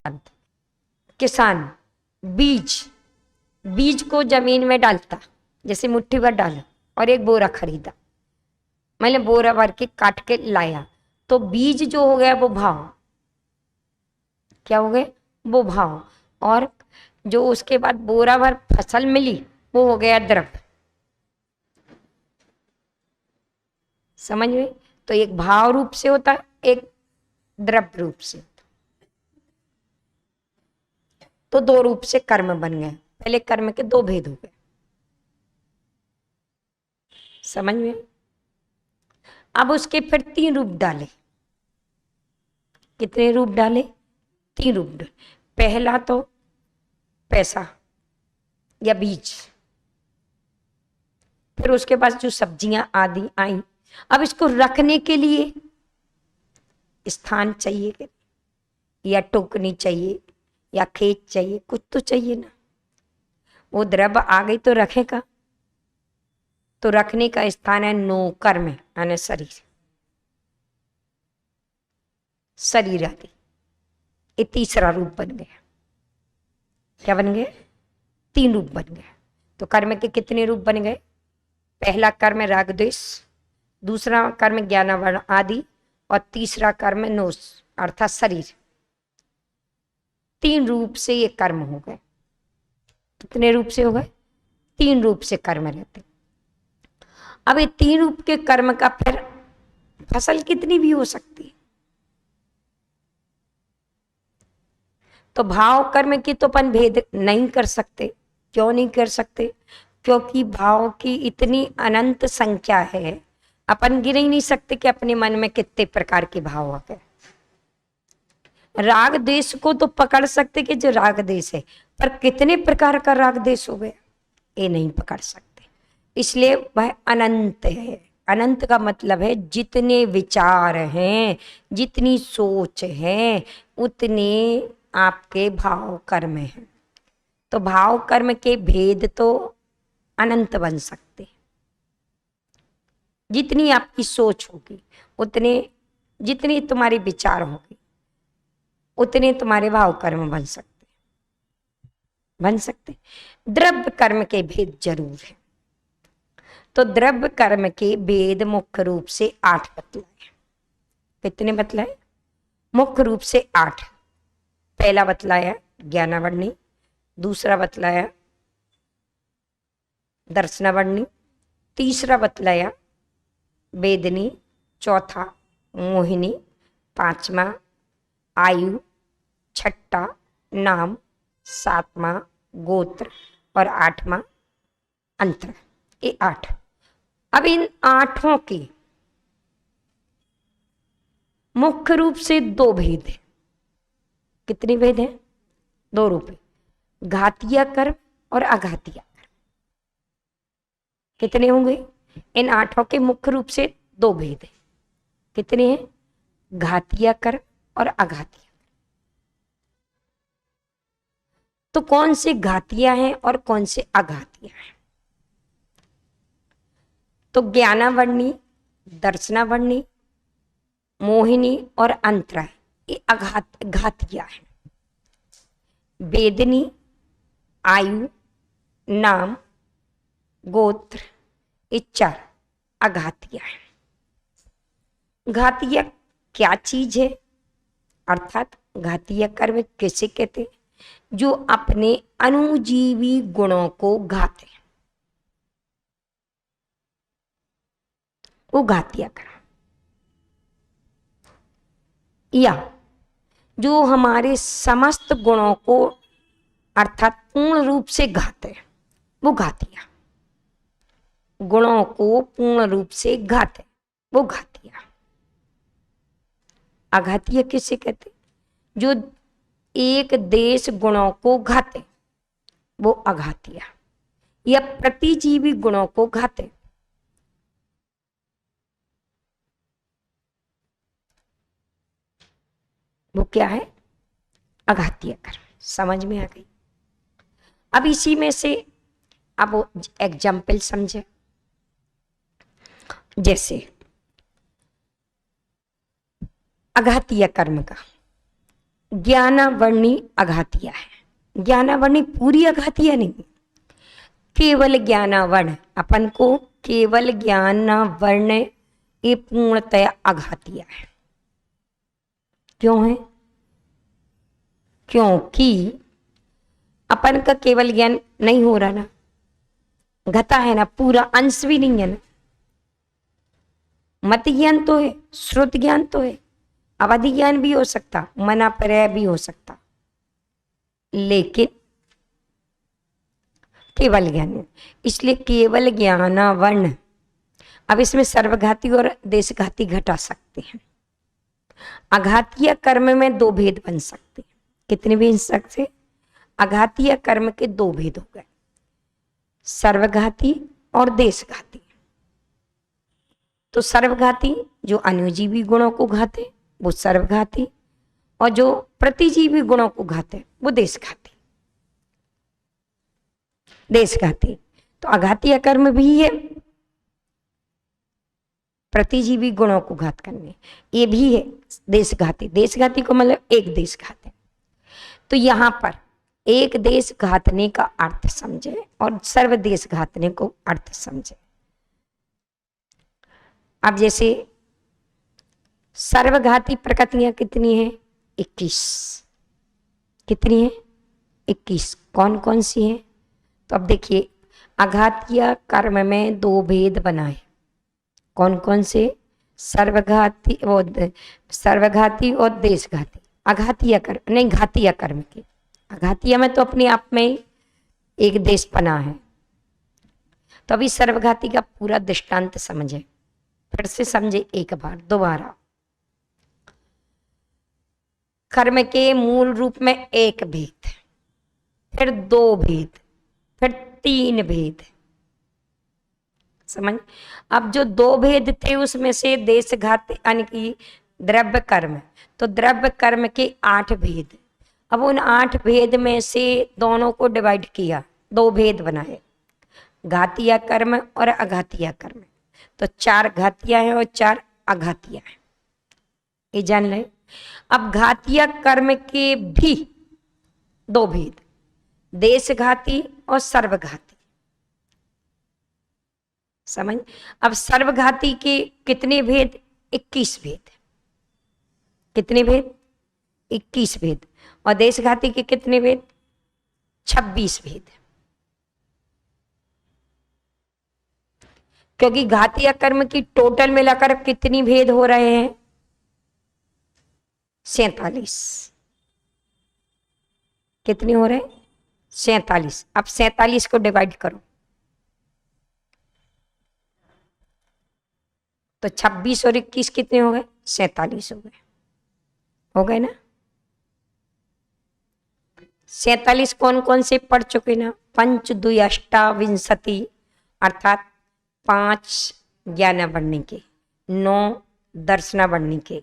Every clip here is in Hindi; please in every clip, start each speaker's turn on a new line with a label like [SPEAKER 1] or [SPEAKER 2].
[SPEAKER 1] अंत। किसान बीज बीज को जमीन में डालता, जैसे मुट्ठी भर डाला और एक बोरा खरीदा, मैंने बोरा भर के काट के लाया, तो बीज जो हो गया वो भाव, क्या हो गया वो भाव, और जो उसके बाद बोरा भर फसल मिली वो हो गया द्रव्य। समझ में? तो एक भाव रूप से होता है, एक द्रव्य रूप से। तो दो रूप से कर्म बन गए। पहले कर्म के दो भेद हो गए। समझ में? अब उसके फिर तीन रूप डाले। कितने रूप डाले? तीन रूप डाले। पहला तो पैसा या बीज, फिर उसके पास जो सब्जियां आदि आई, अब इसको रखने के लिए स्थान चाहिए, या टोकनी चाहिए, या खेत चाहिए, कुछ तो चाहिए ना। वो द्रव्य आ गई तो रखेगा, तो रखने का स्थान है नो कर्म यानी शरीर, शरीर आदि। ये तीसरा रूप बन गया। क्या बन गया? तीन रूप बन गए। तो कर्म के कितने रूप बन गए? पहला कर्म राग द्वेष, दूसरा कर्म ज्ञानावरण आदि, और तीसरा कर्म नोस अर्थात शरीर। तीन रूप से ये कर्म हो गए। कितने रूप से हो गए? तीन रूप से कर्म रहते। अब ये तीन रूप के कर्म का फिर फसल कितनी भी हो सकती है। तो भाव कर्म की तो अपन भेद नहीं कर सकते। क्यों नहीं कर सकते? क्योंकि भाव की इतनी अनंत संख्या है, अपन गिन ही नहीं सकते कि अपने मन में कितने प्रकार के भाव आ गए। राग देश को तो पकड़ सकते कि जो राग देश है, पर कितने प्रकार का राग देश हो गया ये नहीं पकड़ सकते। इसलिए वह अनंत है। अनंत का मतलब है जितने विचार हैं, जितनी सोच है, उतने आपके भाव कर्म हैं। तो भाव कर्म के भेद तो अनंत बन सकते। जितनी आपकी सोच होगी, उतने जितनी तुम्हारी विचार होगी, उतने तुम्हारे भाव कर्म बन सकते। द्रव्य कर्म के भेद जरूर है। तो द्रव्य कर्म के भेद मुख्य रूप से 8 बतलाए। कितने बतलाए? मुख्य रूप से 8। पहला बतलाया ज्ञानावरणी, दूसरा बतलाया दर्शनावरणी, तीसरा बतलाया वेदनी, चौथा मोहिनी, पांचवा आयु, छठा नाम, सातवां गोत्र और आठवां अंतर। ये 8। अब इन 8 के मुख्य रूप से 2 भेद है। कितने भेद हैं? 2 रूप है, घातीय कर्म और अघातीय कर्म। कितने होंगे? इन 8 के मुख्य रूप से 2 भेद है। कितने हैं? घातीय कर्म और अघातीय। तो कौन से घातीय हैं और कौन से अघातीय हैं? तो ज्ञानावरणी, दर्शनावरणी, मोहिनी और अंतरा ये घातीय है। वेदनी, आयु, नाम, गोत्र ये 4 अघातीय है। घातीय क्या चीज है? अर्थात घातीय कर्म किसे कहते हैं? जो अपने अनुजीवी गुणों को घाते, वो घातीय कर्म। या जो हमारे समस्त गुणों को अर्थात पूर्ण रूप से घाते, वो घातीय। गुणों को पूर्ण रूप से घाते, वो घातीय। अघातीय किसे कहते? जो एक देश गुणों को घाते, वो अघातीय। या प्रतिजीवी गुणों को घाते, वो क्या है? अघातीय कर्म। समझ में आ गई? अब इसी में से अब एग्जाम्पल समझे। जैसे अघातीय कर्म का ज्ञानावर्णी अघातिया है। ज्ञानावर्णी पूरी अघातिया नहीं, केवल ज्ञानावर्ण। अपन को केवल ज्ञानावर्ण ये पूर्णतया अघातिया है। क्यों है? क्योंकि अपन का केवल ज्ञान नहीं हो रहा ना, घटा है ना, पूरा अंश भी नहीं है ना। मत ज्ञान तो है, श्रुत ज्ञान तो है, अवधि ज्ञान भी हो सकता, मनापर्याय भी हो सकता, लेकिन केवल ज्ञान। इसलिए केवल ज्ञानावर्ण। अब इसमें सर्वघाती और देशघाती घटा सकते हैं। अघातीय कर्म में दो भेद बन सकते हैं। कितने भेद सकते? अघातीय कर्म के दो भेद हो गए, सर्वघाती और देशघाती। तो सर्वघाती जो अनुजीवी गुणों को घाते वो सर्वघाती, और जो प्रतिजीवी गुणों को घाते वो देशघाती। देशघाती तो अघातीय कर्म भी है, प्रतिजीवी गुणों को घात करने, ये भी है देशघाती। देशघाती को मतलब एक देश घाते। तो यहां पर एक देश घातने का अर्थ समझे और सर्वदेश घातने को अर्थ समझे। अब जैसे सर्वघाती प्रकृतियां कितनी हैं? 21। कितनी है? 21। कौन कौन सी हैं? तो अब देखिए, अघातीय कर्म में दो भेद बनाए। कौन कौन से? सर्वघाती और देशघाती। अघातीय कर्म नहीं, घातीय कर्म की। अघातीय में तो अपने आप में एक देश बना है। तो अभी सर्वघाती का पूरा दृष्टांत समझे, फिर से समझे एक बार दोबारा। कर्म के मूल रूप में एक भेद, फिर दो भेद, फिर तीन भेद। समझ? अब जो दो भेद थे उसमें से देशघाती यानी कि द्रव्य कर्म, तो द्रव्य कर्म के 8 भेद। अब उन 8 भेद में से दोनों को डिवाइड किया, दो भेद बनाए, घातीय कर्म और अघातीय कर्म। तो 4 घातीय हैं और 4 अघातीय हैं, ये जान लें। अब घातीय कर्म के भी दो भेद, देशघाती और सर्वघाती। समझ? अब सर्वघाती के कितने भेद? 21 भेद। कितने भेद? 21 भेद। और देशघाती के कितने भेद? 26 भेद। क्योंकि घातीय कर्म की टोटल मिलाकर कितनी भेद हो रहे हैं? 47। कितने हो रहे हैं? 47। अब 47 को डिवाइड करो तो 26 और 21 कितने हो गए? 47 हो गए। हो गए ना? 47 कौन कौन से पढ़ चुके ना? पंच दुई अष्टाविंशति, अर्थात 5 ज्ञानावर्णी के, 9 दर्शनावर्णी के,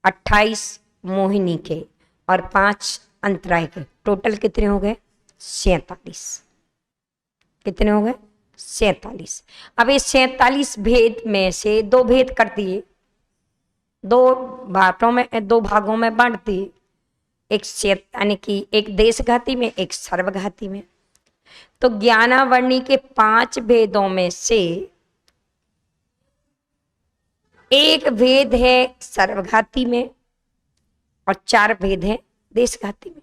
[SPEAKER 1] 28 मोहिनी के और 5 अंतराय के। टोटल कितने हो गए? 47। कितने हो गए? 47। अब ये 47 भेद में से दो भेद कर दिए, दो भागों में बांट दिए, एक यानी कि एक देशघाती में, एक सर्वघाती में। तो ज्ञानावर्णी के 5 भेदों में से एक भेद है सर्वघाती में और 4 भेद है देशघाती में।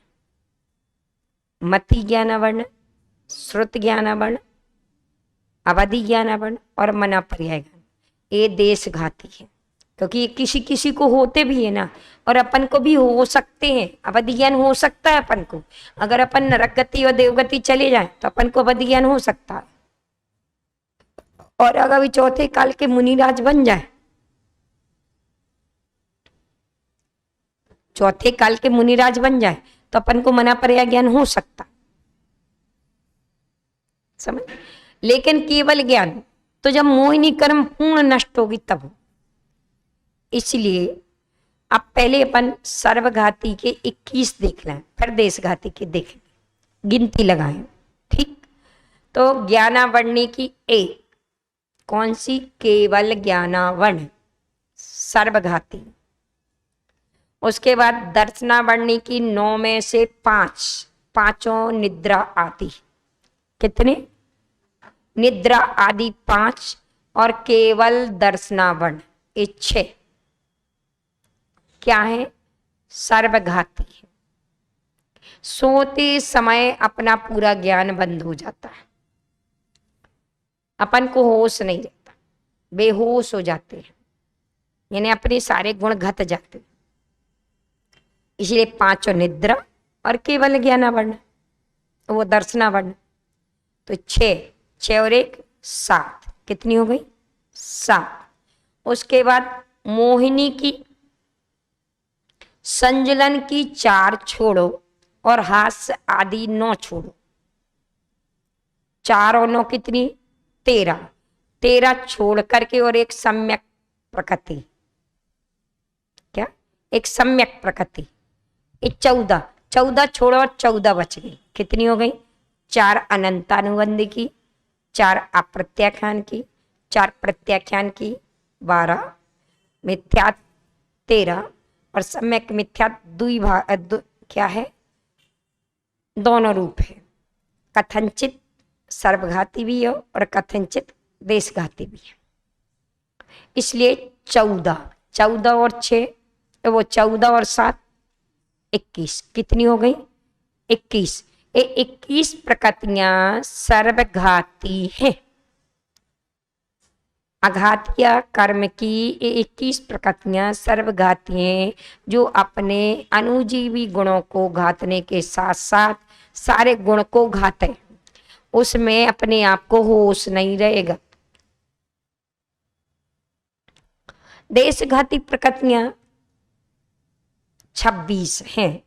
[SPEAKER 1] मति ज्ञानावर्ण, श्रुत ज्ञानावर्ण, अवधि ज्ञानावर्ण और मनापर्याय ज्ञान, ये देशघाती है। क्योंकि किसी किसी को होते भी है ना, और अपन को भी हो सकते हैं। अवधि ज्ञान हो सकता है अपन को। अगर अपन नरक गति और देवगति चले जाए तो अपन को अवधि ज्ञान हो सकता है। और अगर भी चौथे काल के मुनिराज बन जाए, चौथे काल के मुनिराज बन जाए तो अपन को मनापर्याय ज्ञान हो सकता। समझ? लेकिन केवल ज्ञान तो जब मोहिनी कर्म पूर्ण नष्ट होगी तब हो। इसलिए अब पहले अपन सर्वघाती के 21 देख लें, फिर देशघाती के देखें, गिनती लगाएं। ठीक? तो ज्ञानावर्णी की एक कौन सी? केवल ज्ञानावर्ण, सर्वघाती। उसके बाद दर्शनावरणी की 9 में से 5, पांचों निद्रा आदि। कितने? निद्रा आदि 5 और केवल दर्शनावर्ण ये 6 क्या है? सर्वघाती है। सोते समय अपना पूरा ज्ञान बंद हो जाता है, अपन को होश नहीं रहता, बेहोश हो जाते हैं, यानी अपने सारे गुण घट जाते हैं। इसलिए 5 निद्रा और केवल ज्ञानावर्ण, वो दर्शनावर्ण। तो 6 और 1 7, कितनी हो गई? 7। उसके बाद मोहिनी की, संजलन की 4 छोड़ो और हास्य आदि 9 छोड़ो। 4 और 9 कितनी? 13। 13 छोड़ करके और एक सम्यक प्रकृति, क्या? एक सम्यक प्रकृति, ये 14। 14 छोड़ो और 14 बच गई। कितनी हो गई? 4 अनंतानुबंध की, 4 अप्रत्याख्यान की, 4 प्रत्याख्यान की 12, मिथ्या 13 और सम्यक मिथ्या क्या है? दोनों रूप है, कथनचित सर्वघाती भी है और कथनचित देशघाती भी है। इसलिए 14 और 6, वो 14 और 7 21, कितनी हो गई? 21। ये 21 प्रकृतियां सर्वघाती हैं। अघातीय कर्म की ये 21 प्रकृतियां सर्वघाती हैं, जो अपने अनुजीवी गुणों को घातने के साथ साथ सारे गुण को घाते, उसमें अपने आप को होश नहीं रहेगा। देशघाती प्रकृतियां 26 हैं,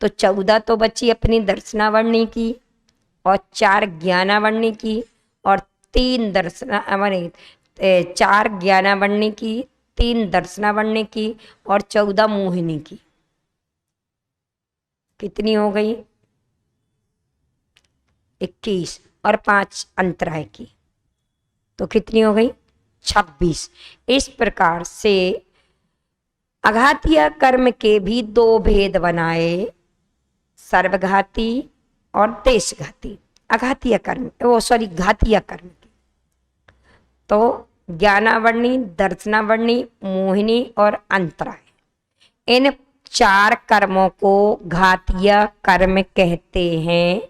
[SPEAKER 1] तो 14 तो बची अपनी दर्शनावरणी की और 4 ज्ञानावरणी की और 3 4 ज्ञानावरणी की, 3 दर्शनावरणी की और 14 मोहिनी की। कितनी हो गई? 21 और 5 अंतराय की, तो कितनी हो गई? 26। इस प्रकार से अघातीय कर्म के भी 2 भेद बनाए, सर्वघाती और देशघाती। अघातीय कर्म, वो सॉरी घातीय कर्म के तो ज्ञानावरणी, दर्शनावरणी, मोहिनी और अंतराय, इन 4 कर्मों को घातीय कर्म कहते हैं।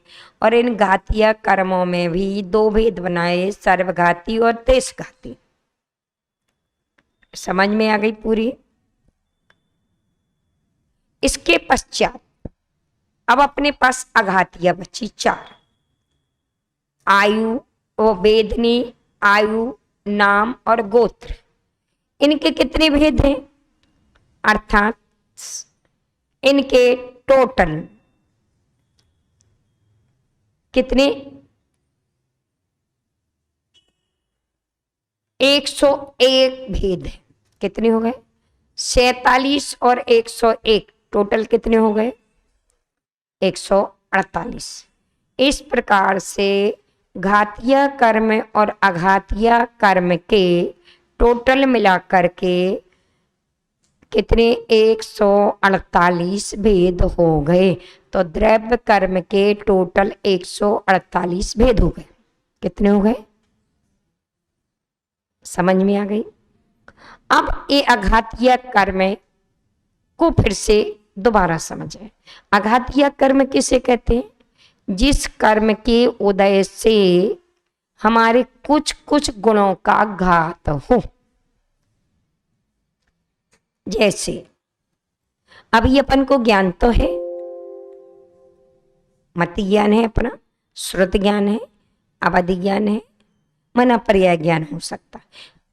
[SPEAKER 1] और इन घातीय कर्मों में भी 2 भेद बनाए, सर्वघाती और देशघाती। समझ में आ गई पूरी? इसके पश्चात अब अपने पास अघातीय बची 4, आयु, वो वेदनी, आयु, नाम और गोत्र। इनके कितने भेद हैं? अर्थात इनके टोटल कितने? 101 भेद है। कितने हो गए? 47 और 101, टोटल कितने हो गए? 148। इस प्रकार से घातीय कर्म और अघातीय कर्म के टोटल मिलाकर के कितने? 148 भेद हो गए। तो द्रव्य कर्म के टोटल 148 भेद हो गए। कितने हो गए? समझ में आ गई? अब ये अघातीय कर्म को फिर से दोबारा समझें। अघातीय कर्म किसे कहते हैं? जिस कर्म के उदय से हमारे कुछ कुछ गुणों का घात हो। जैसे अभी अपन को ज्ञान तो है, मति ज्ञान है, अपना श्रुत ज्ञान है, अवधि ज्ञान है, मना पर्याय ज्ञान हो सकता है।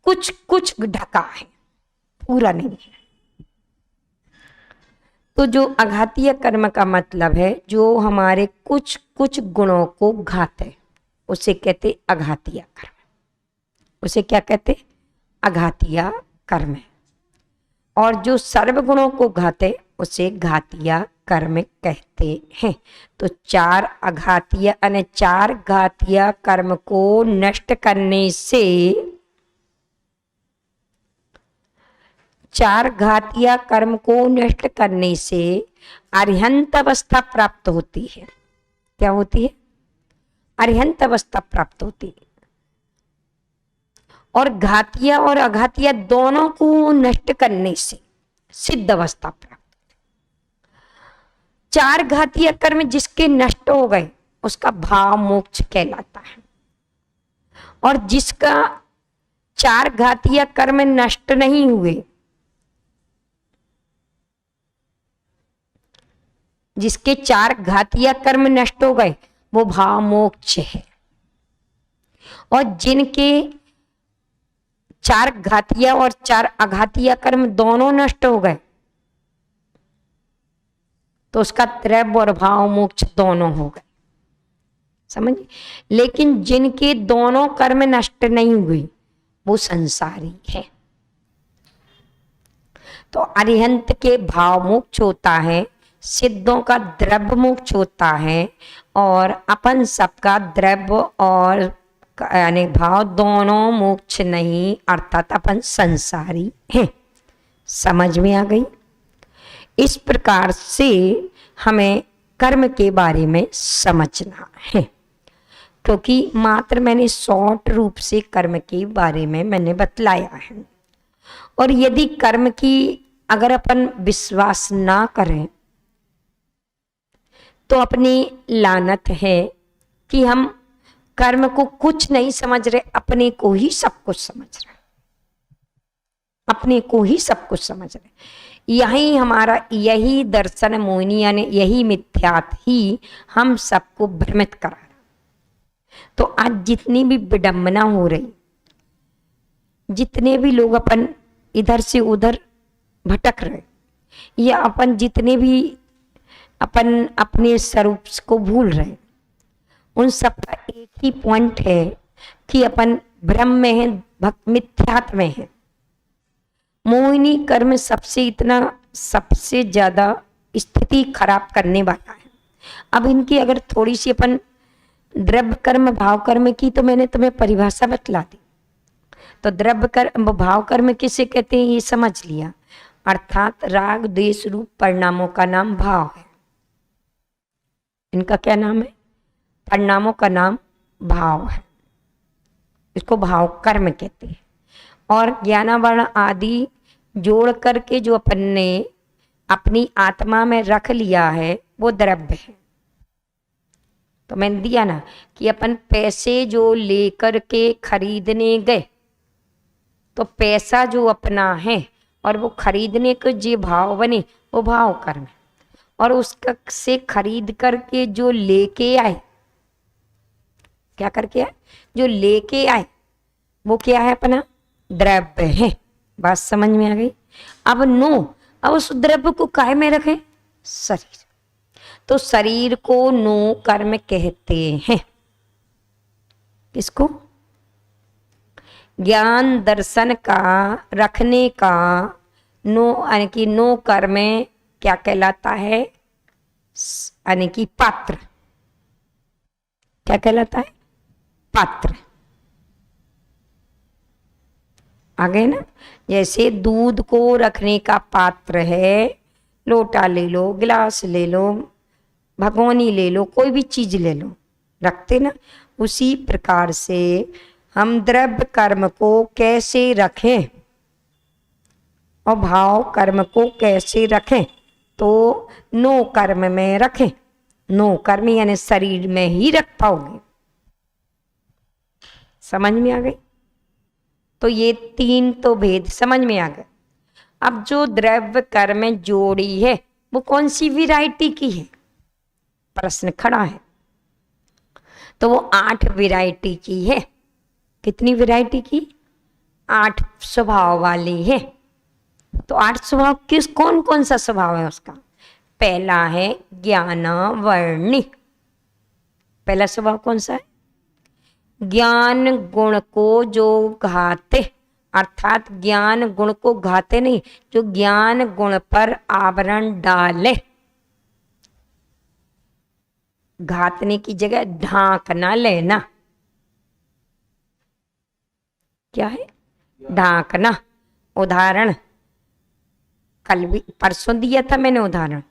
[SPEAKER 1] कुछ कुछ ढका है, पूरा नहीं है। तो जो अघातीय कर्म का मतलब है जो हमारे कुछ कुछ गुणों को घाते, उसे कहते अघातीय कर्म। उसे क्या कहते? अघातीय कर्म। और जो सर्व गुणों को घाते उसे घातीय कर्म कहते हैं। तो 4 अघातीय यानी 4 घातीय कर्म को नष्ट करने से चार घातिया कर्म को नष्ट करने से अरिहंत अवस्था प्राप्त होती है। क्या होती है? अरिहंत अवस्था प्राप्त होती है। और घातिया और अघातिया दोनों को नष्ट करने से सिद्ध अवस्था प्राप्त। चार घातिया कर्म जिसके नष्ट हो गए उसका भाव मोक्ष कहलाता है, और जिसका चार घातिया कर्म नष्ट नहीं हुए, जिसके चार घातिया कर्म नष्ट हो गए वो भाव मोक्ष है। और जिनके चार घातिया और चार अघातिया कर्म दोनों नष्ट हो गए तो उसका त्रैव और भाव मोक्ष दोनों हो गए। समझ? लेकिन जिनके दोनों कर्म नष्ट नहीं हुए वो संसारी है। तो अरिहंत के भाव मोक्ष होता है, सिद्धों का द्रव्य मोक्ष होता है, और अपन सबका द्रव्य और यानी भाव दोनों मोक्ष नहीं, अर्थात अपन संसारी हैं। समझ में आ गई? इस प्रकार से हमें कर्म के बारे में समझना है, क्योंकि मात्र मैंने शॉर्ट रूप से कर्म के बारे में मैंने बतलाया है। और यदि कर्म की अगर अपन विश्वास ना करें तो अपनी लानत है कि हम कर्म को कुछ नहीं समझ रहे, अपने को ही सब कुछ समझ रहे, अपने को ही सब कुछ समझ रहे। यही हमारा यही दर्शन मोहिनी यानी यही मिथ्यात ही हम सबको भ्रमित करा रहा। तो आज जितनी भी विडंबना हो रही, जितने भी लोग अपन इधर से उधर भटक रहे, या अपन जितने भी अपन अपने स्वरूप को भूल रहे, उन सब का एक ही पॉइंट है कि अपन भ्रम में है, मिथ्यात्व में है। मोहिनी कर्म सबसे ज्यादा स्थिति खराब करने वाला है। अब इनकी अगर थोड़ी सी अपन द्रव्य कर्म भाव कर्म की तो मैंने तुम्हें परिभाषा बतला दी। तो द्रव्य कर्म भाव कर्म किसे कहते हैं ये समझ लिया, अर्थात राग द्वेष रूप परिणामों का नाम भाव है। इनका क्या नाम है? परिणामों का नाम भाव है। इसको भाव कर्म कहते हैं। और ज्ञानावरण आदि जोड़ करके जो अपन ने अपनी आत्मा में रख लिया है वो द्रव्य है। तो मैंने दिया ना कि अपन पैसे जो लेकर के खरीदने गए, तो पैसा जो अपना है और वो खरीदने के जो भाव बने वो भाव कर्म है। और उसका से खरीद करके जो लेके आए, क्या करके आए? जो लेके आए वो क्या है? अपना द्रव्य है। बात समझ में आ गई? अब उस द्रव्य को काहे में रखें? शरीर। तो शरीर को नो कर्म कहते हैं। किसको? ज्ञान दर्शन का रखने का नो यानी कि नो कर्म क्या कहलाता है? यानी कि पात्र। क्या कहलाता है? पात्र। आ गए ना? जैसे दूध को रखने का पात्र है, लोटा ले लो, गिलास ले लो, भगोनी ले लो, कोई भी चीज ले लो, रखते ना। उसी प्रकार से हम द्रव्य कर्म को कैसे रखें और भाव कर्म को कैसे रखें? तो नो कर्म में रखें। नो कर्म यानी शरीर में ही रख पाओगे। समझ में आ गई? तो ये तीन तो भेद समझ में आ गए। अब जो द्रव्य कर्म जोड़ी है वो कौन सी वैरायटी की है? प्रश्न खड़ा है। तो वो 8 वैरायटी की है। कितनी वैरायटी की? 8 स्वभाव वाली है। तो 8 स्वभाव कौन कौन सा स्वभाव है उसका? पहला है ज्ञानावर्णी। पहला स्वभाव कौन सा है? ज्ञान गुण को जो घाते, अर्थात ज्ञान गुण को घाते नहीं, जो ज्ञान गुण पर आवरण डाले। घातने की जगह ढांकना लेना। क्या है? ढांकना। उदाहरण, कल भी परसों दिया था मैंने उदाहरण।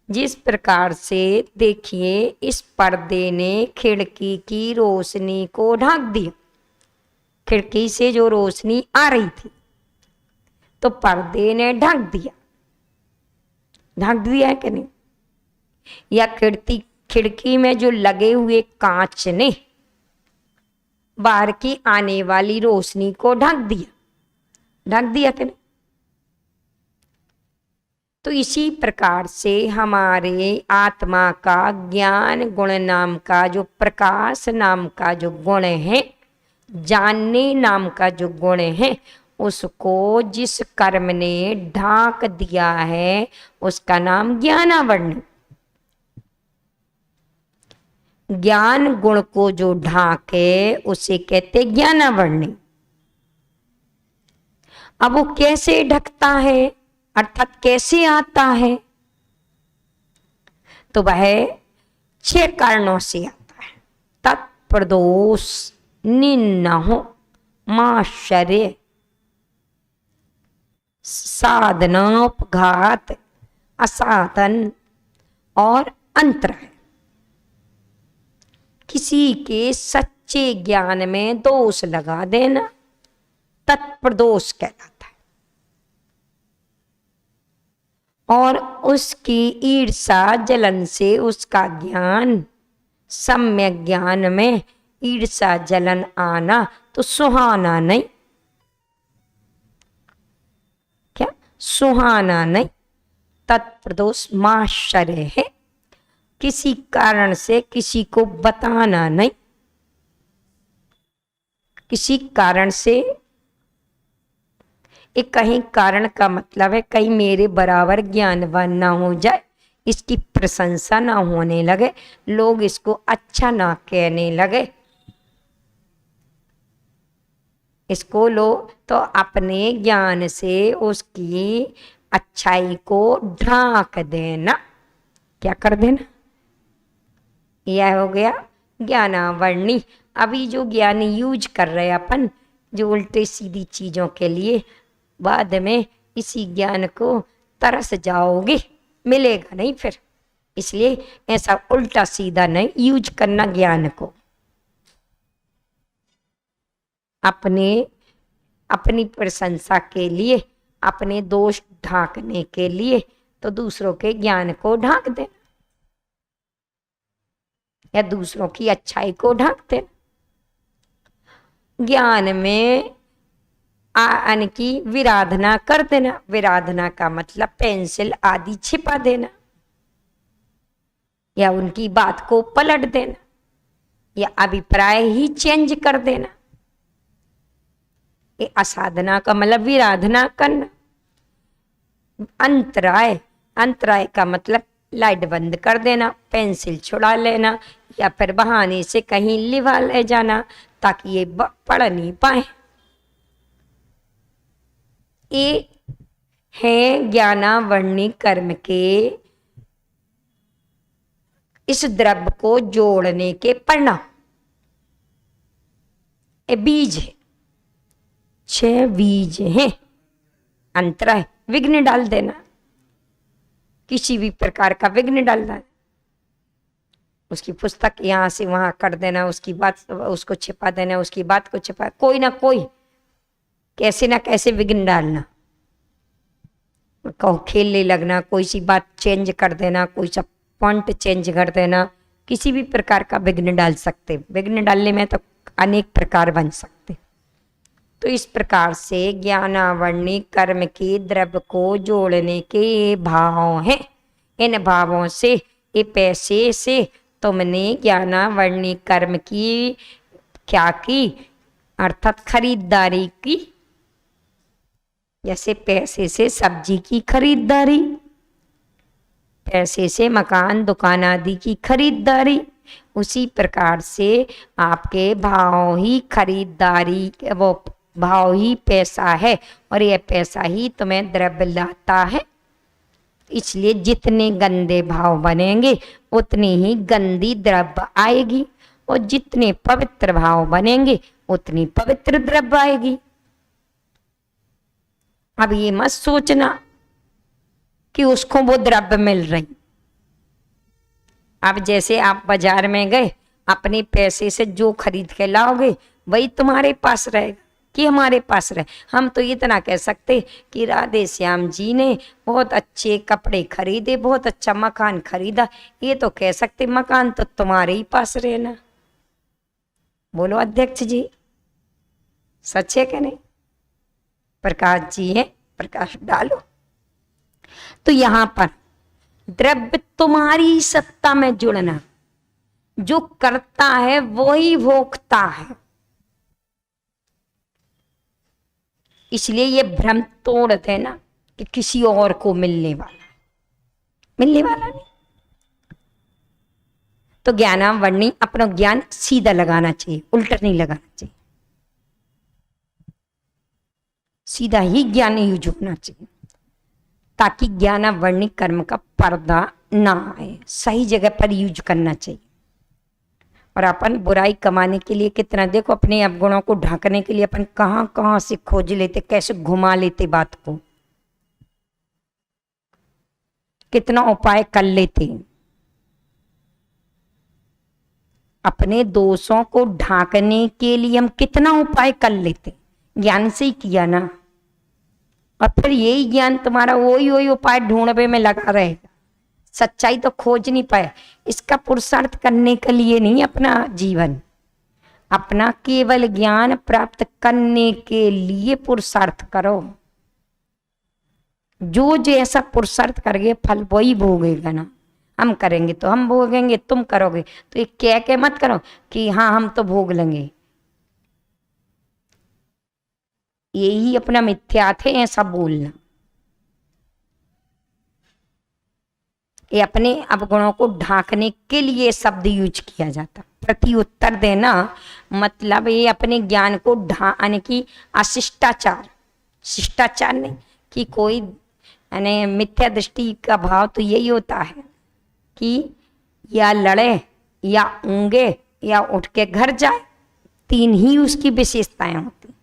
[SPEAKER 1] जिस प्रकार से देखिए इस पर्दे ने खिड़की की रोशनी को ढक दिया, खिड़की से जो रोशनी आ रही थी तो पर्दे ने ढक दिया है कि नहीं? या खिड़की में जो लगे हुए कांच ने बाहर की आने वाली रोशनी को ढक दिया कि नहीं? तो इसी प्रकार से हमारे आत्मा का ज्ञान गुण नाम का जो प्रकाश नाम का जो गुण है, जानने नाम का जो गुण है, उसको जिस कर्म ने ढाक दिया है उसका नाम ज्ञानावरण। ज्ञान गुण को जो ढाके उसे कहते ज्ञानावरण। अब वो कैसे ढकता है अर्थात कैसे आता है? तो वह 6 कारणों से आता है। तत्प्रदोष, निन्नहो, माश्चर्य, साधनोपघात, असाधन और अंतराय। किसी के सच्चे ज्ञान में दोष लगा देना तत्प्रदोष कहलाता है। और उसकी ईर्षा जलन से उसका ज्ञान, सम्यक ज्ञान में ईर्षा जलन आना तो सुहाना नहीं। क्या सुहाना नहीं? तत्प्रदोष माश्चर्य है। किसी कारण से किसी को बताना नहीं, किसी कारण से। एक कहीं कारण का मतलब है कहीं मेरे बराबर ज्ञानवान ना हो जाए, इसकी प्रशंसा ना होने लगे, लोग इसको अच्छा ना कहने लगे, इसको लोग तो अपने ज्ञान से उसकी अच्छाई को ढाक देना। क्या कर देना? यह हो गया ज्ञानावरणी। अभी जो ज्ञान यूज कर रहे अपन जो उल्टे सीधी चीजों के लिए, बाद में इसी ज्ञान को तरस जाओगे, मिलेगा नहीं फिर। इसलिए ऐसा उल्टा सीधा नहीं यूज करना ज्ञान को। अपनी प्रशंसा के लिए, अपने दोष ढांकने के लिए तो दूसरों के ज्ञान को ढांक देना या दूसरों की अच्छाई को ढांक देना। ज्ञान में आन की विराधना कर देना। विराधना का मतलब पेंसिल आदि छिपा देना या उनकी बात को पलट देना या अभिप्राय ही चेंज कर देना। ये असाधना का मतलब विराधना करना। अंतराय का मतलब लाइट बंद कर देना, पेंसिल छुड़ा लेना या फिर बहाने से कहीं लिवा ले जाना ताकि ये पढ़ नहीं पाए। ये है ज्ञानावरणी कर्म के इस द्रव्य को जोड़ने के परिणाम। ये बीज है, 6 बीज हैं। अंतराय विघ्न डाल देना, किसी भी प्रकार का विघ्न डालना, उसकी पुस्तक यहां से वहां कर देना, उसकी बात उसको छिपा देना, उसकी बात को छिपा, कोई ना कोई कैसे ना कैसे विघ्न डालना, कहो खेलने लगना, कोई सी बात चेंज कर देना, कोई सा पॉइंट चेंज कर देना, किसी भी प्रकार का विघ्न डाल सकते। विघ्न डालने में तो अनेक प्रकार बन सकते। तो इस प्रकार से ज्ञानावरणी कर्म के द्रव्य को जोड़ने के ये भाव हैं। इन भावों से, ये पैसे से तुमने ज्ञानावरणी कर्म की क्या की? अर्थात खरीदारी की। जैसे पैसे से सब्जी की खरीदारी, पैसे से मकान दुकान आदि की खरीदारी, उसी प्रकार से आपके भाव ही खरीदारी, वो भाव ही पैसा है और यह पैसा ही तुम्हें द्रव्य लाता है। इसलिए जितने गंदे भाव बनेंगे उतनी ही गंदी द्रव्य आएगी और जितने पवित्र भाव बनेंगे उतनी पवित्र द्रव्य आएगी। अब ये मत सोचना कि उसको वो द्रव्य मिल रही। अब जैसे आप बाजार में गए, अपने पैसे से जो खरीद के लाओगे वही तुम्हारे पास रहेगा कि हमारे पास रहे। हम तो इतना कह सकते कि राधे श्याम जी ने बहुत अच्छे कपड़े खरीदे, बहुत अच्छा मकान खरीदा, ये तो कह सकते मकान तो तुम्हारे ही पास रहना। बोलो अध्यक्ष जी, सच है कि नहीं? प्रकाश जी है, प्रकाश डालो। तो यहां पर द्रव्य तुम्हारी सत्ता में जुड़ना, जो करता है वही भोगता है। इसलिए ये भ्रम तोड़ देना कि किसी और को मिलने वाला नहीं। तो ज्ञानावरणी अपना ज्ञान सीधा लगाना चाहिए, उल्टा नहीं लगाना चाहिए। सीधा ही ज्ञान यूज होना चाहिए ताकि ज्ञानावरणी कर्म का पर्दा ना आए। सही जगह पर यूज करना चाहिए। और अपन बुराई कमाने के लिए कितना, देखो अपने अवगुणों को ढांकने के लिए अपन कहां कहां से खोज लेते, कैसे घुमा लेते बात को, कितना उपाय कर लेते। अपने दोषों को ढांकने के लिए हम कितना उपाय कर लेते, ज्ञान से ही किया ना। और फिर यही ज्ञान तुम्हारा वही उपाय ढूंढने में लगा रहेगा, सच्चाई तो खोज नहीं पाए। इसका पुरुषार्थ करने के लिए नहीं अपना जीवन, अपना केवल ज्ञान प्राप्त करने के लिए पुरुषार्थ करो। जो जैसा पुरुषार्थ करेंगे फल वही भोगेगा ना। हम करेंगे तो हम भोगेंगे, तुम करोगे तो ये कह के मत करो कि हाँ हम तो भोग लेंगे। यही अपना मिथ्यार्थ है ऐसा बोलना। ये अपने अवगुणों को ढांकने के लिए शब्द यूज किया जाता। प्रति उत्तर देना मतलब ये अपने ज्ञान को ढांकने की अशिष्टाचार, शिष्टाचार नहीं कि कोई यानी मिथ्या दृष्टि का भाव तो यही होता है कि या लड़े या ऊंगे या उठ के घर जाए, तीन ही उसकी विशेषताएं होती।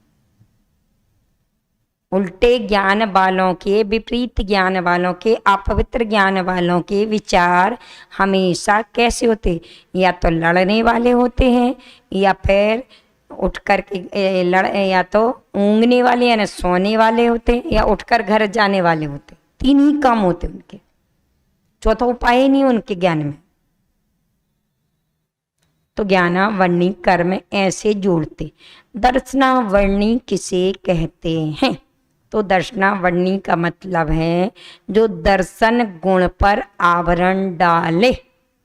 [SPEAKER 1] उल्टे ज्ञान वालों के, विपरीत ज्ञान वालों के, अपवित्र ज्ञान वालों के विचार हमेशा कैसे होते, या तो लड़ने वाले होते हैं या फिर उठ कर के या तो ऊँगने वाले यानी सोने वाले होते हैं या उठकर घर जाने वाले होते। तीन ही काम होते उनके, चौथा उपाय नहीं उनके ज्ञान में। तो ज्ञानावरणी कर्म ऐसे जोड़ते। दर्शनावरणी किसे कहते हैं? तो दर्शनावरणी का मतलब है जो दर्शन गुण पर आवरण डाले,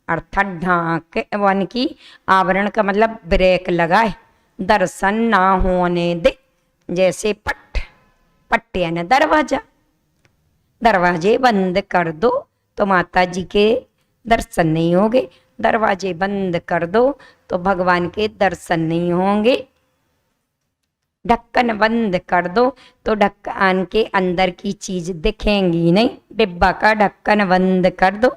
[SPEAKER 1] अर्थात ढांक वन की आवरण का मतलब ब्रेक लगाए, दर्शन ना होने दे। जैसे पट यानी दरवाजा, दरवाजे बंद कर दो तो माता जी के दर्शन नहीं होंगे, दरवाजे बंद कर दो तो भगवान के दर्शन नहीं होंगे। ढक्कन बंद कर दो तो ढक्कन के अंदर की चीज दिखेंगी नहीं। डिब्बा का ढक्कन बंद कर दो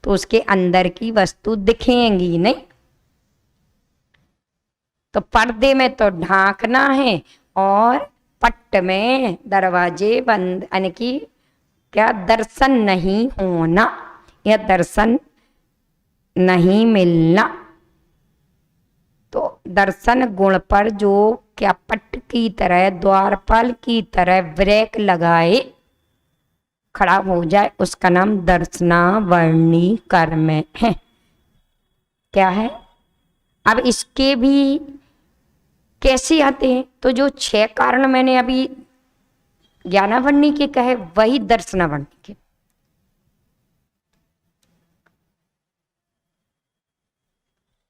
[SPEAKER 1] तो उसके अंदर की वस्तु दिखेंगी नहीं। तो पर्दे में तो ढांकना है और पट्ट में दरवाजे बंद यानी कि क्या दर्शन नहीं होना या दर्शन नहीं मिलना। तो दर्शन गुण पर जो क्या पट्ट की तरह, द्वारपाल की तरह ब्रेक लगाए खड़ा हो जाए, उसका नाम दर्शनावरणी कर्म है। क्या है? अब इसके भी कैसे आते हैं? तो जो 6 कारण मैंने अभी ज्ञानावरणी के कहे वही दर्शनावरणी के।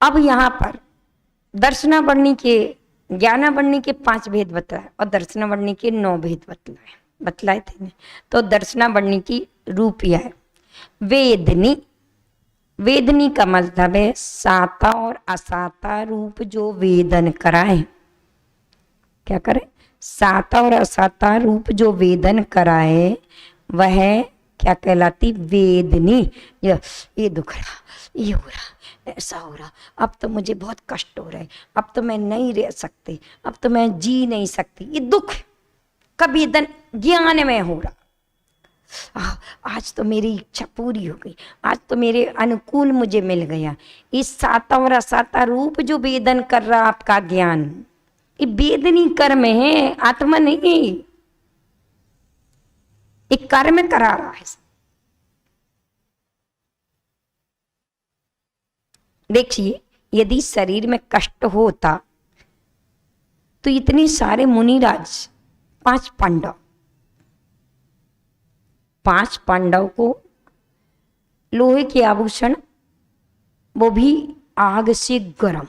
[SPEAKER 1] अब यहां पर दर्शनावरणी के, ज्ञानावरणी के 5 भेद बतलाए और दर्शनावरणी के 9 भेद बतलाए थे। तो दर्शनावरणी की रूप यह है वेदनी। वेदनी का मतलब है साता और असाता रूप जो वेदन कराए। क्या करे? साता और असाता रूप जो वेदन कराए वह क्या कहलाती? वेदनी। ये दुख रहा, ये हो रहा, ऐसा हो रहा, अब तो मुझे बहुत कष्ट हो रहा है, अब तो मैं नहीं रह सकती, अब तो मैं जी नहीं सकती। ये दुख कभी ज्ञान में हो रहा। आज तो मेरी इच्छा पूरी हो गई, आज तो मेरे अनुकूल मुझे मिल गया। इस सातवरा साता रूप जो वेदन कर रहा आपका ज्ञान, ये वेदनी कर्म है, आत्मा नहीं। एक कर्म करा रहा है। देखिए, यदि शरीर में कष्ट होता तो इतने सारे मुनिराज, 5 पांडव को लोहे के आभूषण, वो भी आग से गर्म,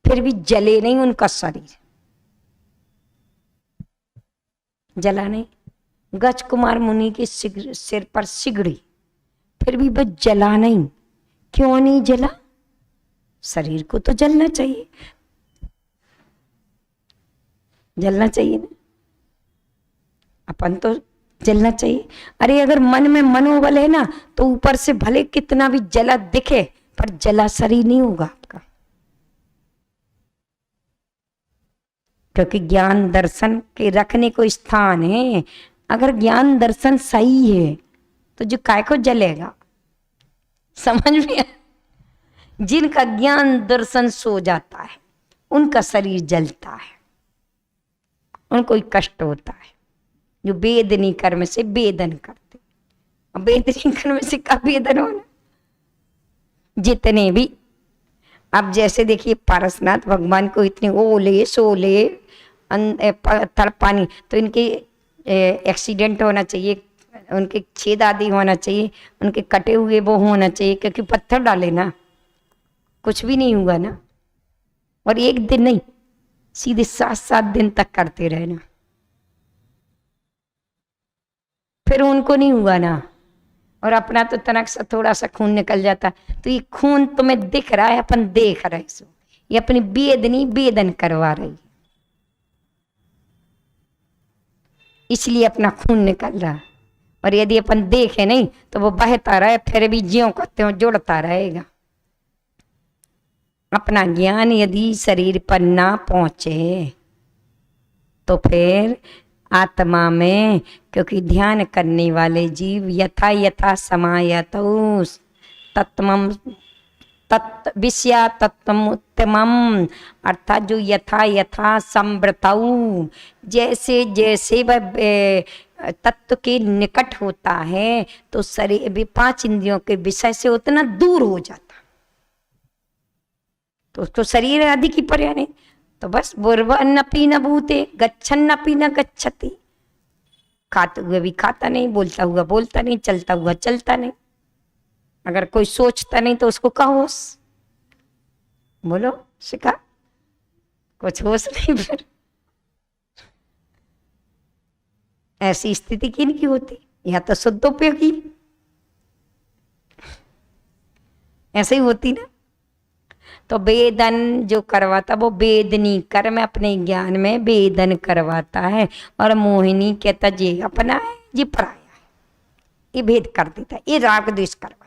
[SPEAKER 1] फिर भी जले नहीं उनका शरीर, जला नहीं। गज कुमार मुनि के सिर पर सिगड़ी, फिर भी वह जला नहीं। क्यों नहीं जला? शरीर को तो जलना चाहिए, जलना चाहिए ना, अपन तो जलना चाहिए। अरे अगर मन में मनोबल है ना, तो ऊपर से भले कितना भी जला दिखे, पर जला शरीर नहीं होगा आपका। क्योंकि ज्ञान दर्शन के रखने को स्थान है। अगर ज्ञान दर्शन सही है तो जो काय को जलेगा, समझ में? जिनका ज्ञान दर्शन सो जाता है उनका शरीर जलता है, उनको ही कष्ट होता है। जो वेदनी कर्म से वेदन करते, वेदनी कर्म से का वेदन होना। जितने भी, अब जैसे देखिए पारसनाथ भगवान को इतने ओले सोले तड़पानी, तो इनके एक्सीडेंट होना चाहिए, उनके छेद आदि होना चाहिए, उनके कटे हुए वो होना चाहिए, क्योंकि पत्थर डाले ना कुछ भी नहीं हुआ ना। और एक दिन नहीं, सीधे 7-7 दिन तक करते रहे ना, फिर उनको नहीं हुआ ना। और अपना तो तनक सा थोड़ा सा खून निकल जाता, तो ये खून तुम्हें दिख रहा है, अपन देख रहे सो, ये अपनी वेदनी वेदन करवा रही, इसलिए अपना खून निकल रहा। और यदि अपन देखे नहीं तो वो बहता रहे, फिर भी ज्यों करते हो जुड़ता रहेगा। अपना ज्ञान यदि शरीर पर ना पहुंचे तो फिर आत्मा में, क्योंकि ध्यान करने वाले जीव यथा यथा समायतौ तत्वम तत् विषया तत्वम उत्तमम, अर्थात जो यथा यथा संवृतौ, जैसे जैसे वह तत्व के निकट होता है तो शरीर भी 5 इंद्रियों के विषय से उतना दूर हो जाता, तो उसको शरीर आदि की पर्याय नहीं। तो बस बुर्वन्नपि न भूते गच्छन्नपि न गच्छति, खाते हुए भी खाता नहीं, बोलता हुआ बोलता नहीं, चलता हुआ चलता नहीं। अगर कोई सोचता नहीं तो उसको का होश? बोलो शिका, कुछ होश नहीं। फिर ऐसी स्थिति किनकी होती? या तो शुद्धोपयोगी, ऐसे ही होती ना। तो वेदन जो करवाता वो वेदनी कर्म अपने ज्ञान में वेदन करवाता है, और मोहिनी कहता जी अपना है जी पराया है, ये भेद कर देता है, ये राग द्वेष करवा देता।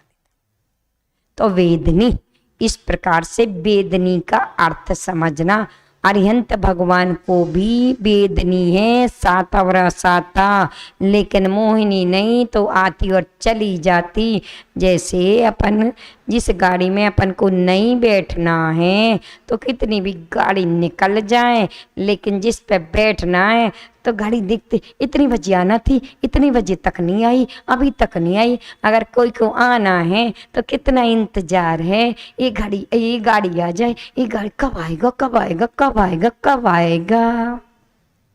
[SPEAKER 1] तो वेदनी, इस प्रकार से वेदनी का अर्थ समझना। अरिहंत भगवान को भी वेदनी है, सातवरा साता, लेकिन मोहिनी नहीं तो आती और चली जाती। जैसे अपन जिस गाड़ी में अपन को नहीं बैठना है तो कितनी भी गाड़ी निकल जाए, लेकिन जिस पे बैठना है तो गाड़ी दिखती, इतनी बजे आना थी, इतनी बजे तक नहीं आई, अभी तक नहीं आई। अगर कोई को आना है तो कितना इंतजार है, ये गाड़ी आ जाए, ये गाड़ी कब आएगा कब आएगा कब आएगा कब आएगा।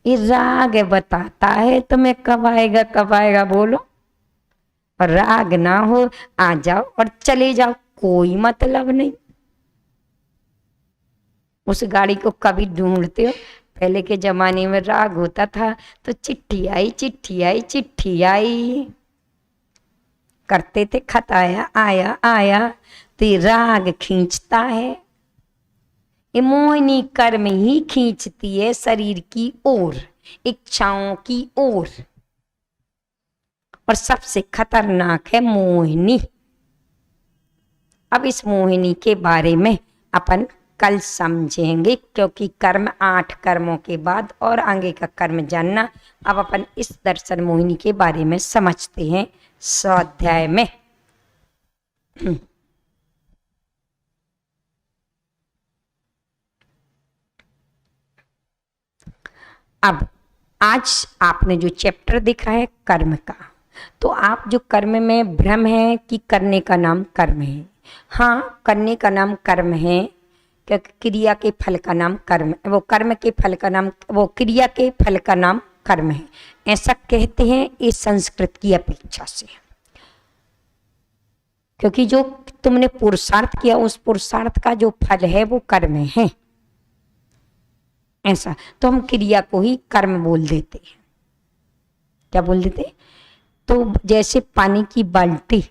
[SPEAKER 1] ये राग बताता है तुम्हें कब आएगा बोलो। और राग ना हो, आ जाओ और चले जाओ, कोई मतलब नहीं। उस गाड़ी को कभी ढूंढते हो? पहले के जमाने में राग होता था तो चिट्ठी आई चिट्ठी आई चिट्ठी आई करते थे, खत आया आया आया, तो ये राग खींचता है। ये मोहिनी कर्म ही खींचती है शरीर की ओर, इच्छाओं की ओर। और सबसे खतरनाक है मोहिनी। अब इस मोहिनी के बारे में अपन कल समझेंगे, क्योंकि कर्म 8 कर्मों के बाद और आगे का कर्म जानना। अब अपन इस दर्शन मोहिनी के बारे में समझते हैं स्वाध्याय में। अब आज आपने जो चैप्टर देखा है कर्म का, तो आप जो कर्म में भ्रम है कि करने का नाम कर्म है। हाँ, करने का नाम कर्म है, क्योंकि क्रिया के फल का नाम कर्म, वो कर्म के फल का नाम, वो क्रिया के फल का नाम कर्म है, ऐसा कहते हैं इस संस्कृत की अपेक्षा से। क्योंकि जो तुमने पुरुषार्थ किया उस पुरुषार्थ का जो फल है वो कर्म है, ऐसा। तो हम क्रिया को ही कर्म बोल देते हैं। क्या बोल देते? तो जैसे पानी की बाल्टी,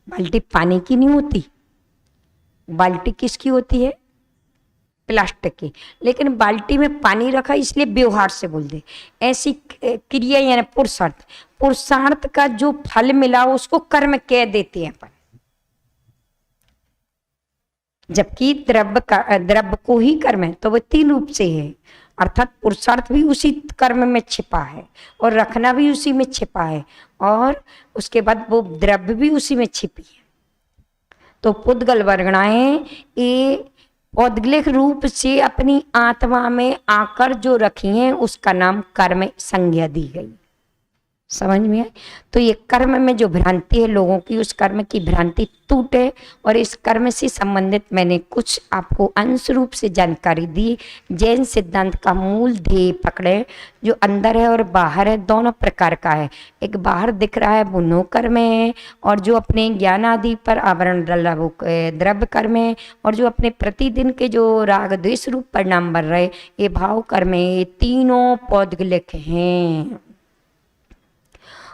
[SPEAKER 1] बाल्टी पानी की नहीं होती, बाल्टी किसकी होती है? प्लास्टिक की, लेकिन बाल्टी में पानी रखा इसलिए व्यवहार से बोल दे। ऐसी क्रिया यानी पुरुषार्थ, पुरुषार्थ का जो फल मिला उसको कर्म कह देते हैं अपन। जबकि द्रव्य को ही कर्म है, तो वह 3 रूप से है, अर्थात पुरुषार्थ भी उसी कर्म में छिपा है और रखना भी उसी में छिपा है, और उसके बाद वो द्रव्य भी उसी में छिपी है। तो पुद्गल वर्गणाएं ये औद्गलिक रूप से अपनी आत्मा में आकर जो रखी हैं उसका नाम कर्म संज्ञा दी गई। समझ में आए? तो ये कर्म में जो भ्रांति है लोगों की, उस कर्म की भ्रांति टूटे। और इस कर्म से संबंधित मैंने कुछ आपको अंश रूप से जानकारी दी। जैन सिद्धांत का मूल ध्येय पकड़े, जो अंदर है और बाहर है, दोनों प्रकार का है। एक बाहर दिख रहा है वो नो कर्म है, और जो अपने ज्ञान आदि पर आवरण डला वो द्रव्य कर्म है, और जो अपने प्रतिदिन के जो राग द्वेष रूप परिणाम बन रहे ये भाव कर्म है। ये तीनों पौद्गलिक हैं,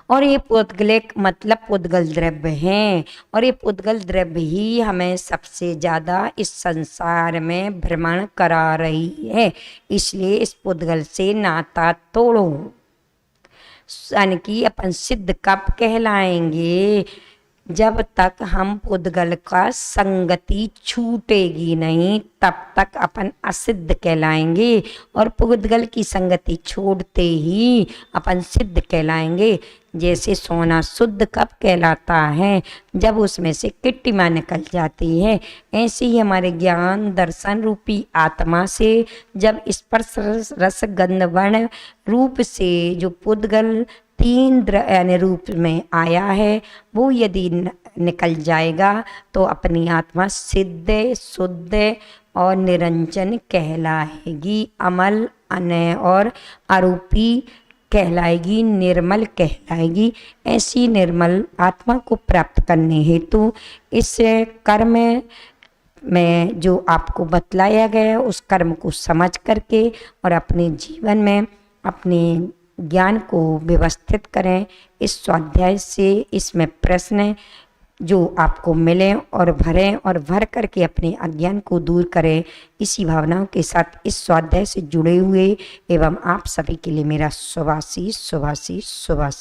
[SPEAKER 1] और ये पुद्गलिक मतलब पुद्गल द्रव्य हैं, और ये पुद्गल द्रव्य ही हमें सबसे ज़्यादा इस संसार में भ्रमण करा रही है। इसलिए इस पुद्गल से नाता तोड़ो। यानी कि अपन सिद्ध कब कहलाएंगे? जब तक हम पुद्गल का संगति छूटेगी नहीं तब तक अपन असिद्ध कहलाएंगे, और पुद्गल की संगति छोड़ते ही अपन सिद्ध कहलाएंगे। जैसे सोना शुद्ध कब कहलाता है? जब उसमें से किट्टिमा निकल जाती है। ऐसे ही हमारे ज्ञान दर्शन रूपी आत्मा से जब स्पर्श रस गंध वर्ण रूप से जो पुद्गल 3 यानी रूप में आया है वो यदि निकल जाएगा तो अपनी आत्मा सिद्ध शुद्ध और निरंजन कहलाएगी, अमल अनय और आरोपी कहलाएगी, निर्मल कहलाएगी। ऐसी निर्मल आत्मा को प्राप्त करने हेतु इस कर्म में जो आपको बतलाया गया उस कर्म को समझ करके और अपने जीवन में अपने ज्ञान को व्यवस्थित करें। इस स्वाध्याय से इसमें प्रश्न जो आपको मिले और भरें, और भर करके अपने अज्ञान को दूर करें। इसी भावनाओं के साथ इस स्वाध्याय से जुड़े हुए एवं आप सभी के लिए मेरा शुभाशीष शुभाशीष शुभाशीष।